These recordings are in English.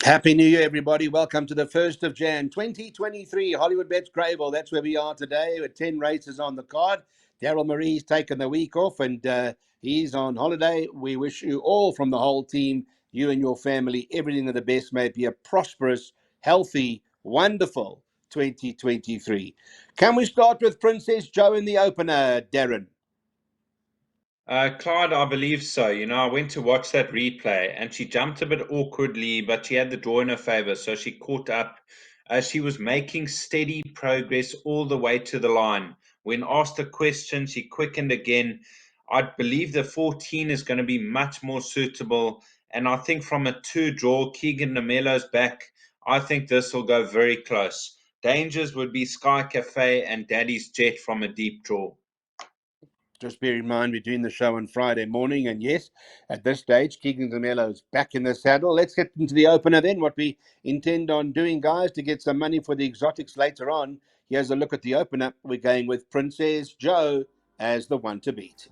Happy New Year, everybody. Welcome to the 1st of Jan 2023 Hollywood Bets Grable. That's where we are today with 10 races on the card. Daryl Marie's taken the week off and he's on holiday. We wish you all from the whole team, you and your family, everything of the best. May it be a prosperous, healthy, wonderful 2023. Can we start with Princess Joe in the opener, Darren? Clyde, I believe so. I went to watch that replay and she jumped a bit awkwardly, but she had the draw in her favor, so she caught up. She was making steady progress all the way to the line. When asked a question, she quickened again. I believe the 14 is going to be much more suitable. And I think from a two draw, Keegan Namelo's back. I think this will go very close. Dangers would be Sky Cafe and Daddy's Jet from a deep draw. Just bear in mind, we're doing the show on Friday morning. And yes, at this stage, Keegan Zamelo is back in the saddle. Let's get into the opener then. What we intend on doing, guys, to get some money for the exotics later on. Here's a look at the opener. We're going with Princess Joe as the one to beat.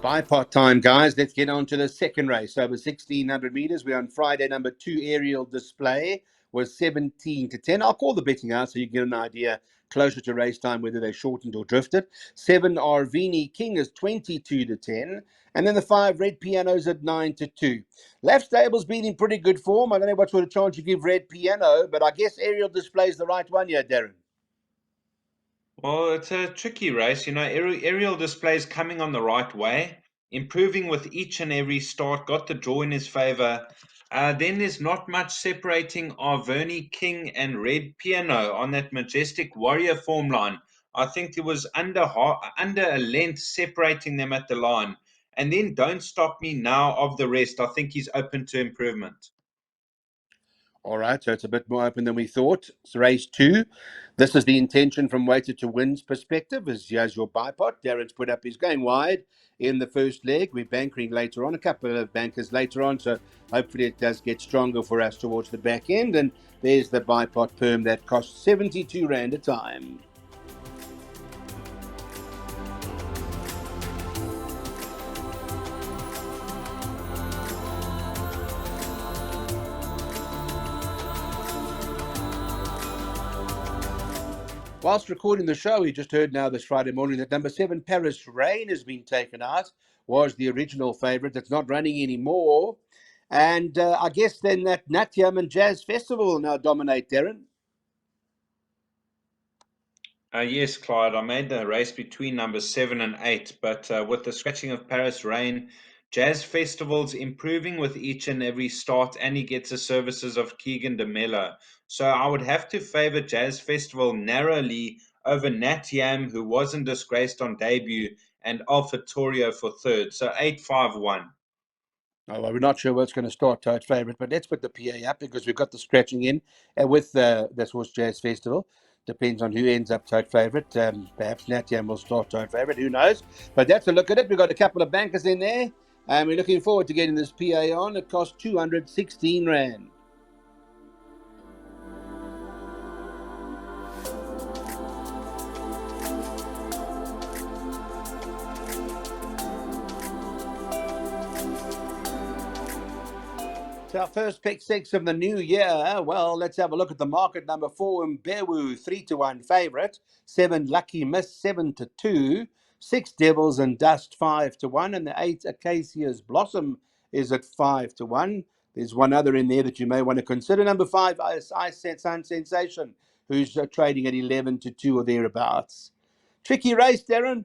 Bipod time, guys. Let's get on to the second race. Over 1,600 meters. We're on Friday, number 2 aerial display was 17 to 10. I'll call the betting out so you get an idea closer to race time whether they shortened or drifted. 7 Arvini King is 22 to 10. And then the 5 Red Pianos at 9 to 2. Left Stable's been in pretty good form. I don't know what sort of chance you give Red Piano, but I guess aerial display is the right one here, Darren. Well, it's a tricky race. Aerial displays coming on the right way, improving with each and every start, got the draw in his favor. Then there's not much separating Arverni King and Red Piano on that majestic warrior form line. I think there was under a length separating them at the line. And then Don't Stop Me Now of the rest. I think he's open to improvement. All right, so it's a bit more open than we thought. It's race 2. This is the intention from weighted to wins perspective. As here's your bipod. Darren's put up his going wide in the first leg. We're bankering later on, a couple of bankers later on. So hopefully it does get stronger for us towards the back end. And there's the bipod perm that costs 72 Rand a time. Whilst recording the show, we just heard now this Friday morning that number 7, Paris Rain, has been taken out. Was the original favourite. That's not running anymore. And I guess then that Natyam and Jazz Festival will now dominate, Darren. Yes, Clyde. I made the race between number 7 and 8, but with the scratching of Paris Rain, Jazz Festival's improving with each and every start, and he gets the services of Keegan de Mello. So I would have to favour Jazz Festival narrowly over Nat Yam, who wasn't disgraced on debut, and Alpha Torio for third. So 8-5-1. Oh, well, we're not sure what's going to start Toad's favourite, but let's put the PA up because we've got the scratching in with this Horse Jazz Festival. Depends on who ends up Toad favourite. Perhaps Natyam will start Toad favourite. Who knows? But that's a look at it. We've got a couple of bankers in there, and we're looking forward to getting this PA on. It costs 216 Rand. It's our first pick 6 of the new year. Well, let's have a look at the market. Number 4, Mbewu, 3 to 1 favourite. 7, Lucky Miss, 7 to 2. 6, Devils and Dust, 5 to 1. And the 8, Acacia's Blossom, is at 5 to 1. There's one other in there that you may want to consider. Number 5, I Sun Sensation, who's trading at 11 to 2 or thereabouts. Tricky race, Darren.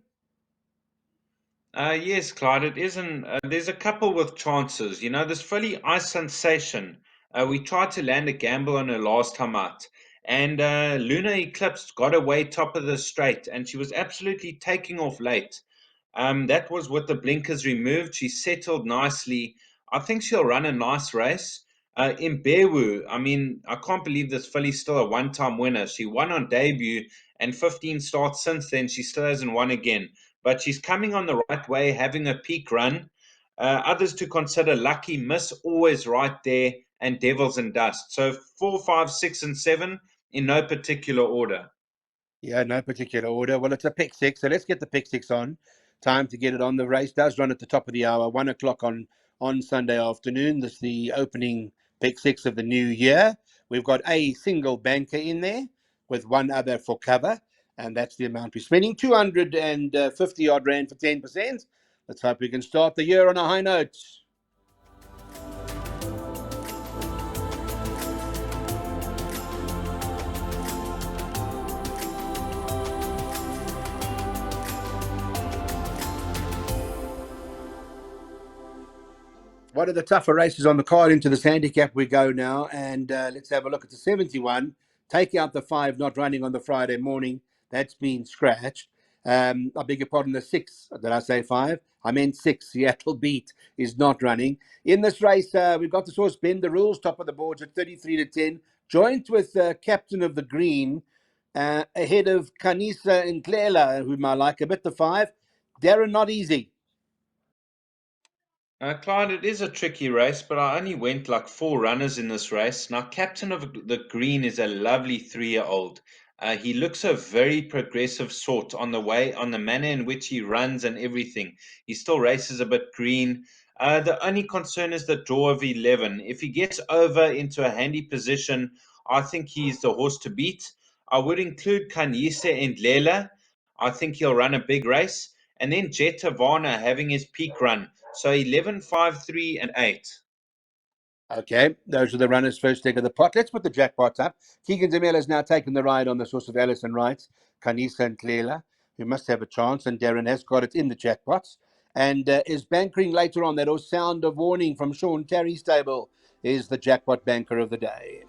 Yes, Clyde, it isn't. There's a couple with chances. This filly Ice Sensation. We tried to land a gamble on her last time out, and Lunar Eclipse got away top of the straight, and she was absolutely taking off late. That was with the blinkers removed. She settled nicely. I think she'll run a nice race. In Bewu, I mean, I can't believe this filly's still a one-time winner. She won on debut, and 15 starts since then. She still hasn't won again, but she's coming on the right way, having a peak run. Others to consider: Lucky Miss, always right there. and Devils and Dust. So 4, 5, 6, and 7 in no particular order. Yeah, no particular order. Well, it's a pick six, so let's get the pick six on. Time to get it on. The race does run at the top of the hour, 1 o'clock on Sunday afternoon. This is the opening pick six of the new year. We've got a single banker in there with one other for cover, and that's the amount we're spending, 250 odd rand for 10%. Let's hope we can start the year on a high note. One of the tougher races on the card. Into this handicap we go now, and let's have a look at the 71. Take out the 5 not running on the Friday morning. That's been scratched. I beg your pardon, the 6. Did I say 5? I meant 6. Seattle Beat is not running. In this race, we've got the horse Bend the Rules, top of the boards at 33 to 10, joint with Captain of the Green, ahead of Kanisa and Clela, whom I like a bit, the 5. Darren, not easy. Clyde, it is a tricky race, but I only went like 4 runners in this race. Now, Captain of the Green is a lovely 3-year-old. He looks a very progressive sort on the manner in which he runs and everything. He still races a bit green. The only concern is the draw of 11. If he gets over into a handy position, I think he's the horse to beat. I would include Kanyise and Lela. I think he'll run a big race. And then Jetavana having his peak run. So 11, 5, 3, and 8. Okay, those are the runners' first leg of the pot. Let's put the jackpots up. Keegan Zamela has now taken the ride on the source of Alison Wright, Kanisa and Clela, who must have a chance, and Darren has got it in the jackpots. And is bankering later on. That was Sound of Warning from Sean Terry stable is the jackpot banker of the day.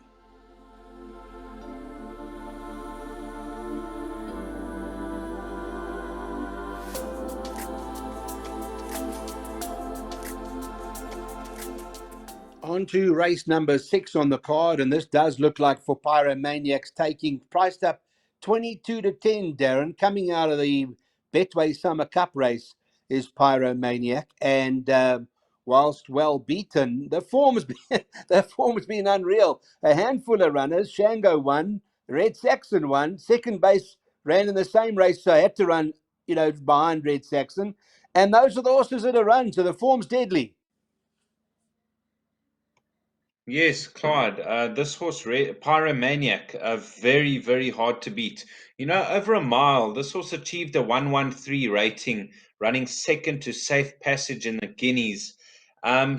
On to race number 6 on the card, and this does look like for Pyromaniacs, taking priced up 22 to 10. Darren, coming out of the Betway Summer Cup race is Pyromaniac, and whilst well beaten, the form has been the form has been unreal. A handful of runners. Shango won, Red Saxon won, second base ran in the same race, so had to run, behind Red Saxon, and those are the horses that are run. So the form's deadly. Yes, Clyde. This horse, Pyromaniac, very, very hard to beat. Over a mile, this horse achieved a 113 rating, running second to Safe Passage in the Guineas.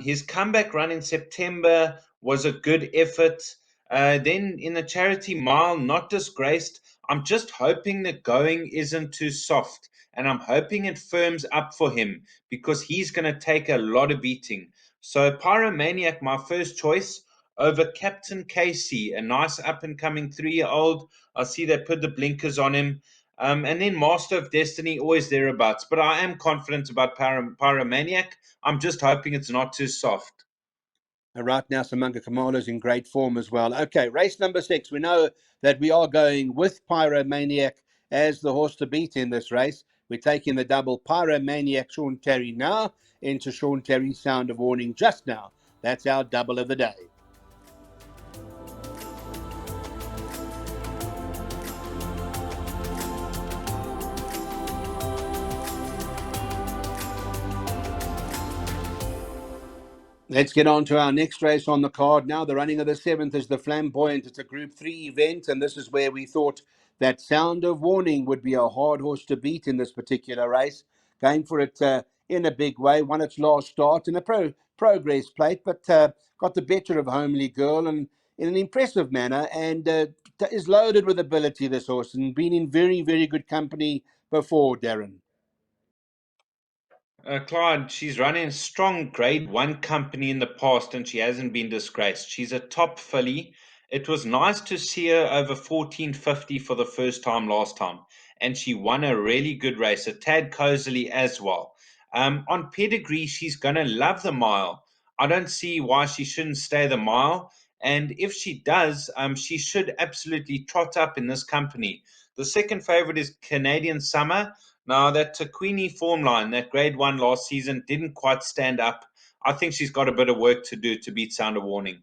His comeback run in September was a good effort. Then in the charity mile, not disgraced. I'm just hoping the going isn't too soft, and I'm hoping it firms up for him because he's going to take a lot of beating. So Pyromaniac, my first choice over Captain Casey, a nice up and coming 3-year-old. I see they put the blinkers on him. And then Master of Destiny, always thereabouts. But I am confident about Pyromaniac. I'm just hoping it's not too soft. Right now, Samanga Kamala's in great form as well. Okay, race number 6. We know that we are going with Pyromaniac as the horse to beat in this race. We're taking the double Pyromaniac Sean Terry now into Sean Terry's Sound of Warning just now. That's our double of the day. Let's get on to our next race on the card now. The running of the 7th is the Flamboyant. It's a Group 3 event, and this is where we thought that Sound of Warning would be a hard horse to beat in this particular race. Going for it in a big way. Won its last start in a progress plate, but got the better of Homely Girl and in an impressive manner, and is loaded with ability, this horse, and been in very, very good company before, Darren. Clyde, she's running a strong grade 1 company in the past and she hasn't been disgraced. She's a top filly. It was nice to see her over 1450 for the first time last time. And she won a really good race, a tad cozily as well. On pedigree, she's going to love the mile. I don't see why she shouldn't stay the mile. And if she does, she should absolutely trot up in this company. The second favorite is Canadian Summer. Now, that Taquini form line, that grade 1 last season, didn't quite stand up. I think she's got a bit of work to do to beat Sound of Warning.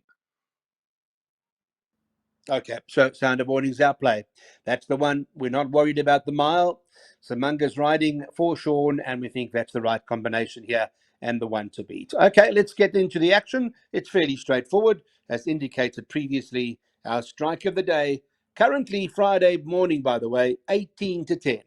Okay, so Sound of Warning's our play. That's the one. We're not worried about the mile. Samanga's riding for Sean, and we think that's the right combination here and the one to beat. Okay, let's get into the action. It's fairly straightforward. As indicated previously, our strike of the day, currently Friday morning, by the way, 18 to 10.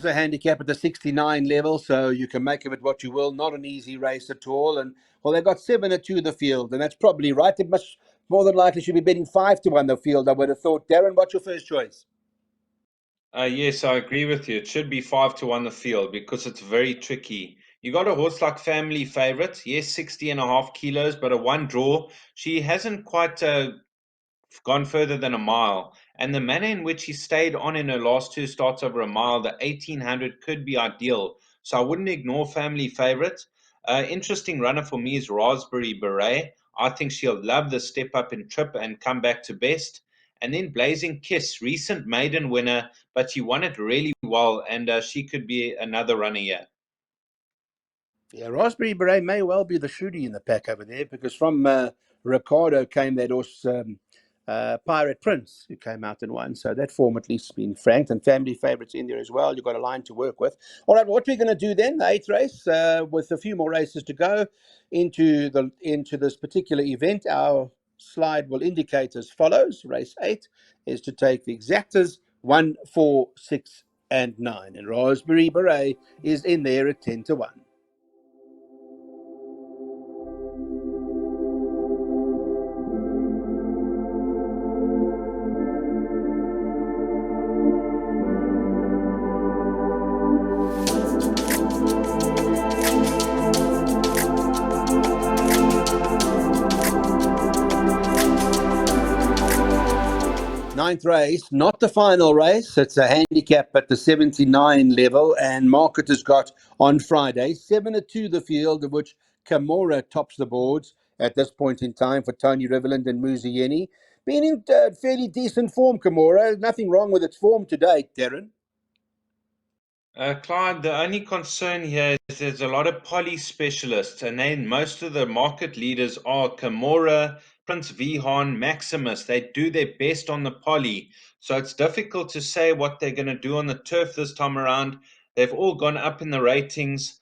The handicap at the 69 level, so you can make of it what you will. Not an easy race at all. And well, they've got 7-2 the field, and that's probably right. It must more than likely should be betting 5-1 the field, I would have thought. Darren, what's your first choice? Yes, I agree with you. It should be 5-1 the field because it's very tricky. You got a horse like Family Favorite, yes, 60.5 kilos, but a one draw. She hasn't quite gone further than a mile. And the manner in which he stayed on in her last two starts over a mile, the 1800 could be ideal. So I wouldn't ignore Family Favorite. Interesting runner for me is Raspberry Beret. I think she'll love the step up in trip and come back to best. And then Blazing Kiss, recent maiden winner, but she won it really well, and she could be another runner here. Yeah, Raspberry Beret may well be the shooty in the pack over there because from Ricardo came that horse, Pirate Prince, who came out and won. So that form at least has been franked, and Family Favourites in there as well. You've got a line to work with. All right, what we're going to do then, the eighth race, with a few more races to go into this particular event, our slide will indicate as follows. Race 8 is to take the exactas 1, 4, 6, and 9. And Raspberry Beret is in there at 10-1. 9th race, not the final race. It's a handicap at the 79 level, and Market has got on Friday 7-2 the field, of which Camora tops the boards at this point in time for Tony Riverland and Muzieni. Been in fairly decent form, Camora. Nothing wrong with its form to date, Darren. Clyde, the only concern here is there's a lot of poly specialists, and then most of the market leaders are Camora, Prince Vihan, Maximus. They do their best on the poly, so it's difficult to say what they're going to do on the turf this time around. They've all gone up in the ratings.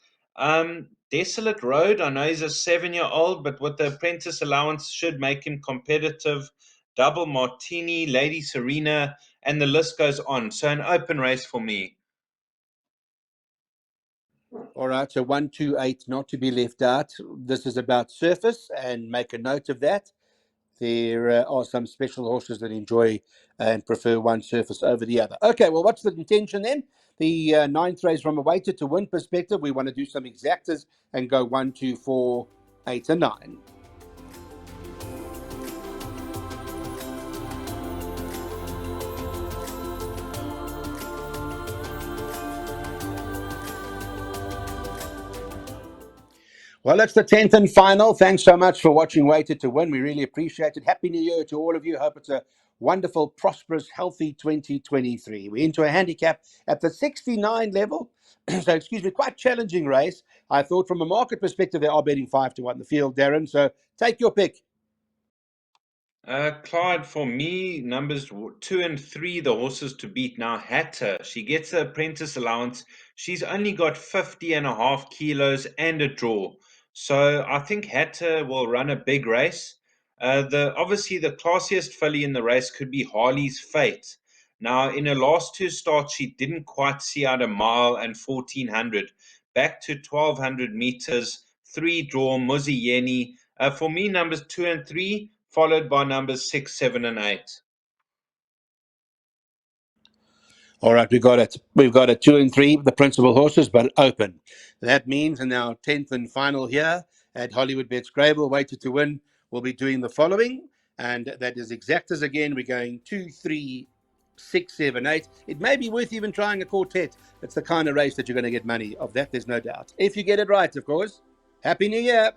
Desolate Road, I know he's a 7-year-old, but with the apprentice allowance, should make him competitive. Double Martini, Lady Serena, and the list goes on. So an open race for me. All right, so 128 not to be left out. This is about surface, and make a note of that. There are some special horses that enjoy and prefer one surface over the other. Okay, well, what's the intention then? The ninth race from a weighted to win perspective, we want to do some exactas and go 1, 2, 4, 8, and 9. Well, it's the 10th and final. Thanks so much for watching Weighted to Win. We really appreciate it. Happy New Year to all of you. Hope it's a wonderful, prosperous, healthy 2023. We're into a handicap at the 69 level. So, excuse me, quite challenging race. I thought from a market perspective, they are betting 5-1 the field, Darren. So take your pick. Clyde, for me, numbers 2 and 3, the horses to beat. Now, Hatter, she gets the apprentice allowance. She's only got 50.5 kilos and a draw. So I think Hatter will run a big race. Obviously the classiest filly in the race could be Harley's Fate. Now, in her last two starts, she didn't quite see out a mile and 1400. Back to 1200 meters, 3 draw, Muzieni. For me, numbers 2 and 3, followed by numbers 6, 7, and 8. All right, we got it. We've got a 2 and 3, the principal horses, but open. That means in our 10th and final here at Hollywood Bets Grable, Weighted to Win, we'll be doing the following. And that is exactas again. We're going 2, 3, 6, 7, 8. It may be worth even trying a quartet. It's the kind of race that you're going to get money of that, there's no doubt. If you get it right, of course. Happy New Year.